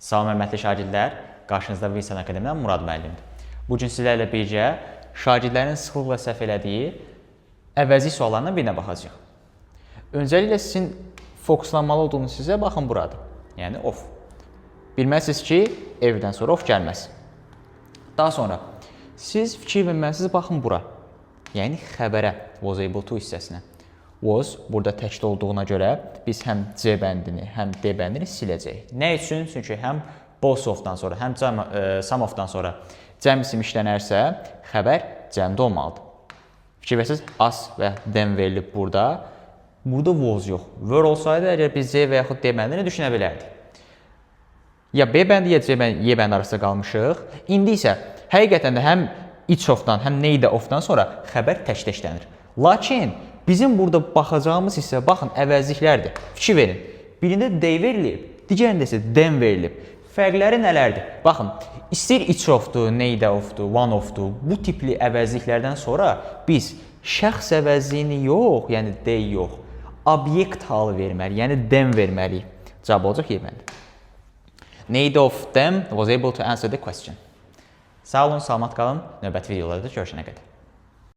Salam hörmətli şagirdlər, qarşınızda Wilson Akademiyadan Murad müəllimdir. Bu gün sizlərlə birgə şagirdlərin sıxlıqla səhv elədiyi əvəzlik suallarına birinə baxacağıq. Öncəliklə sizin fokuslanmalı olduğunuz sizə baxın buradır. Yəni of. Bilməlisiniz ki, evdən sonra of gəlməz. Daha sonra siz fikir verməlisiniz baxın bura. Yəni xəbərə, was able to hissəsinə. Was burada təkdə olduğuna görə biz həm C bəndini, həm D bəndini siləcəyik. Nə üçün? Çünki həm both of-dan sonra, həm some of-dan sonra cəm isim işlənərsə, xəbər cəmdə olmalıdır. Fikir verirsiniz, as və them verilib burada. Burada was yox. Were olsaydı, əgər biz C və yaxud D bəndini düşünə bilərdik. Ya B bəndi, ya C bəndi, Y bəndi arasında qalmışıq. İndi isə həqiqətən də həm each of-dan, həm neither of-dan sonra xəbər təkdə işlənir. Lakin bizim burada baxacağımız isə, baxın, əvəzliklərdir. Fikir verin. Birində they verilib, digərində isə them verilib. Fərqləri nələrdir? Baxın, istəyir each of-dur, neither of-dur, one of-dur. Bu tipli əvəzliklərdən sonra biz şəxs əvəzliyini yox, yəni they yox, obyekt halı verməliyik, yəni them verməliyik. Cavab olacaq Y bəndi. Neither of them was able to answer the question. Sağ olun, salamat qalın. Növbəti videolarda görüşənə qədər.